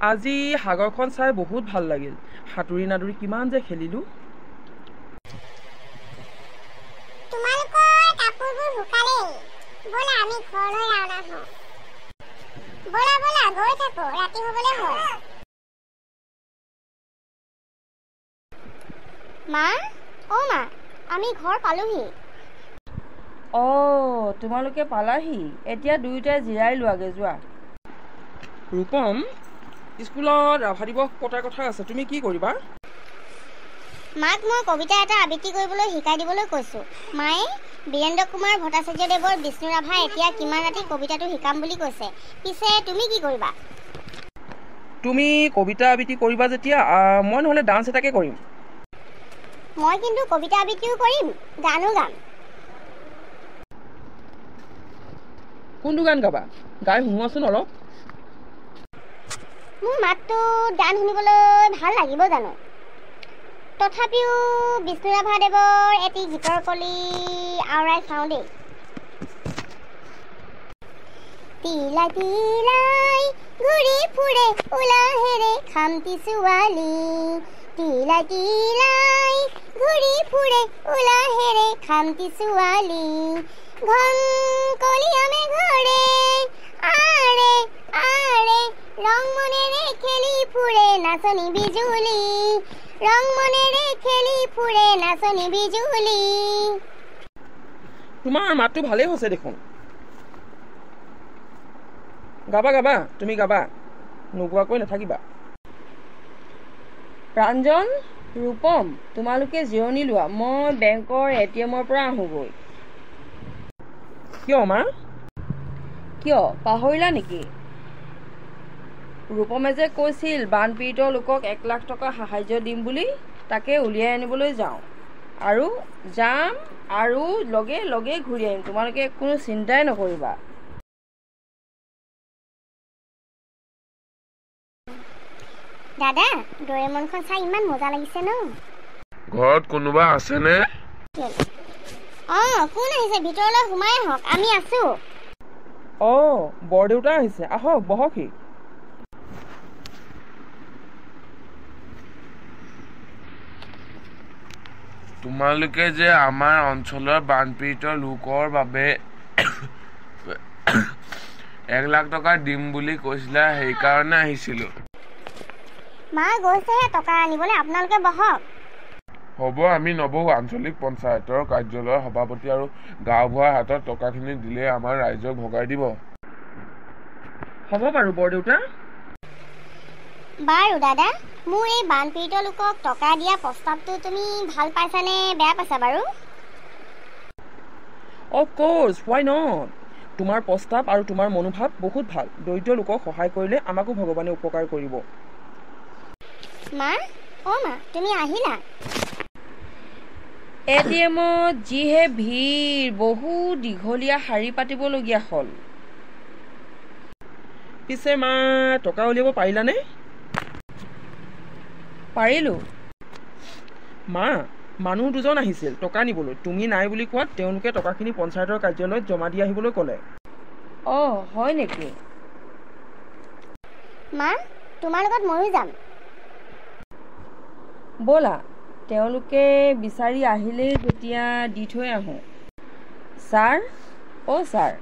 আজি সাগৰখন চাই বহুত ভাল লাগিল। সাঁতুৰি নাদুৰি কিমান যে খেলিলোঁ। তোমালোকৰ কাপোৰবোৰ শুকালেই। ব'লা আমি ঘৰলৈ ৰাওনা হওঁ। ব'লা ব'লা গৈ থাকো, ৰাতি হ'বলৈ হ'ল। মা, অ' মা, আমি ঘৰ পালোহি। তোমালোকে পালাহি। এতিয়া দুয়োটাই জিৰাই লোৱাগে, যোৱা। ৰূপম, স্কুলত ৰাভা দিৱস পতাৰ কথা আছে, তুমি কি কৰিবা? মাক মই কবিতা এটা আবৃত্তি কৰিবলৈ শিকাই দিবলৈ কৈছোঁ। মায়ে বীৰেন্দ্ৰ কুমাৰ ভট্টাচাৰ্যদেৱৰ বিষ্ণু ৰাভা এতিয়া কিমান ৰাতি কবিতাটো শিকাম বুলি কৈছে। পিছে তুমি কি কৰিবা? তুমি কবিতা আবৃত্তি কৰিবা যেতিয়া মই নহ'লে ডান্স এটাকে কৰিম। মই কিন্তু কবিতা আবৃত্তিও কৰিম, গানো গাম। কোনটো গান গাবা? গাই শুনোৱাচোন অলপ। মোৰ মাতটো গান শুনিবলৈ ভাল লাগিব জানো? তথাপিও বিষ্ণু ৰাভাদেৱৰ এটি গীতৰ কলি আওৰাই চাওঁ দেই। তিলাই তিলাই ঘূৰি ফুৰে উলাহেৰে খামটি ছোৱালী। তিলাই তিলাই ঘূৰি ফুৰে উলাহেৰে খামটি ছোৱালী। ঘন কলীয়া মেঘৰে আৰে আৰে ৰং মনেৰে খেলি ফুৰে নাচনী বিজুলী। ৰং মনেৰে খেলি ফুৰে নাচনী বিজুলী। তোমাৰ মাতটো ভালেই হৈছে দেখোন। গাবা গাবা, তুমি গাবা, নোগোৱাকৈ নাথাকিবা। প্ৰাঞ্জল, ৰূপম, তোমালোকে জিৰণি লোৱা, মই বেংকৰ ATM-ৰ পৰা আহোঁগৈ। কিয় মা? কিয়, পাহৰিলা নেকি? ৰূপমে যে কৈছিল বানপীড়িত লোকক 1 লাখ টকা সাহায্য দিম বুলি, তাকে উলিয়াই আনিবলৈ যাওঁ। আৰু যাম আৰু লগে লগে ঘূৰি আহিম, তোমালোকে কোনো চিন্তাই নকৰিবা। দাদা, ডৰেমনখন চাই ইমান মজা লাগিছে ন? ঘৰত কোনোবা আছেনে? কোন আহিছে? ভিতৰলৈ সোমাই আহক, আমি আছো। বৰদেউতা আহিছে, আহক বহকহি। তোমালোকে যে আমাৰ অঞ্চলৰ বানপীড়িত লোকৰ বাবে 1 লাখ টকা দিম বুলি কৈছিলা, সেইকাৰণে আহিছিলোঁ। মা গৈছেহে টকা আনিবলৈ, আপোনালোকে বহক। হ'ব, আমি নবহো। আঞ্চলিক পঞ্চায়তৰ কাৰ্যালয়ৰ সভাপতি আৰু গাঁওবুঢ়াৰ হাতত টকাখিনি দিলে আমাৰ ৰাইজক ভগাই দিব। হ'ব বাৰু বৰদেউতা। বাৰু দাদা, মোৰ এই বানপীড়িত লোকক টকা দিয়া প্ৰস্তাৱটো তুমি ভাল পাইছানে বেয়া পাইছা বাৰু? Of course, why not. তোমাৰ প্ৰস্তাৱ আৰু তোমাৰ মনোভাৱ বহুত ভাল। দৰিদ্ৰ লোকক সহায় কৰিলে আমাকো ভগৱানে উপকাৰ কৰিব। মা, মা, তুমি আহিলা? ATM-ত যিহে ভিৰ, বহু দীঘলীয়া শাৰী পাতিবলগীয়া হ'ল। পিছে মা, টকা উলিয়াব পাৰিলানে? পাৰিলোঁ। মা, মানুহ 2জন আহিছিল টকা নিবলৈ। তুমি নাই বুলি কোৱাত তেওঁলোকে টকাখিনি পঞ্চায়তৰ কাৰ্যালয়ত জমা দি আহিবলৈ ক'লে। হয় নেকি? মা, তোমাৰ লগত ময়ো যাম। ব'লা, তেওঁলোকে বিচাৰি আহিলেই যেতিয়া দি থৈ আহোঁ। ছাৰ, ছাৰ,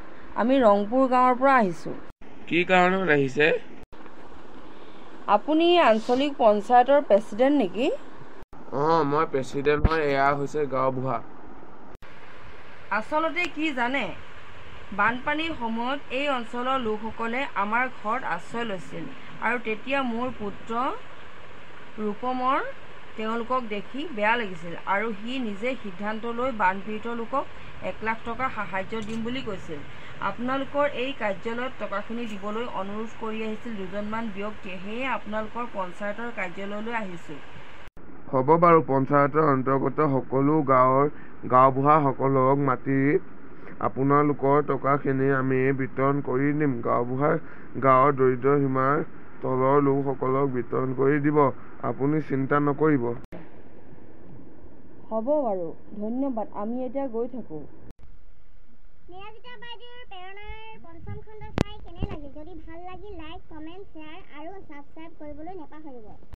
আমি ৰংপুৰ গাঁৱৰ পৰা আহিছোঁ। কি কাৰণত আহিছে? আপুনি আঞ্চলিক পঞ্চায়তৰ প্ৰেচিডেণ্ট নেকি? মই প্ৰেচিডেণ্ট হয়, এয়া হৈছে গাঁওবুঢ়া। আচলতে কি জানে, বানপানীৰ সময়ত এই অঞ্চলৰ লোকসকলে আমাৰ ঘৰত আশ্ৰয় লৈছিল আৰু তেতিয়া মোৰ পুত্ৰ ৰূপমৰ তেওঁলোকক দেখি বেয়া লাগিছিল আৰু সি নিজে সিদ্ধান্ত লৈ বানপীড়িত লোকক 1 লাখ টকা সাহায্য দিম বুলি কৈছিল। আপোনালোকৰ এই কাৰ্যালয়ত টকাখিনি দিবলৈ অনুৰোধ কৰি আহিছিল 2জনমান ব্যক্তিয়ে, সেয়ে আপোনালোকৰ পঞ্চায়তৰ কাৰ্যালয়লৈ আহিছোঁ। হ'ব বাৰু, পঞ্চায়তৰ অন্তৰ্গত সকলো গাঁৱৰ গাঁওবুঢ়াসকলক মাতি আপোনালোকৰ টকাখিনি আমি বিতৰণ কৰি দিম। গাঁওবুঢ়াই গাঁৱৰ দৰিদ্ৰ সীমাৰ তলৰ লোকসকলক বিতৰণ কৰি দিব, আপুনি চিন্তা নকৰিব। হ'ব বাৰু, ধন্যবাদ। আমি এতিয়া গৈ থাকোঁ। নিৰাজিতা বাইদেউৰ প্ৰেৰণাৰ 5ম খণ্ড চাই কেনে লাগিল যদি ভাল লাগিল লাইক কমেণ্ট শ্বেয়াৰ আৰু ছাবস্ক্ৰাইব কৰিবলৈ নাপাহৰিব।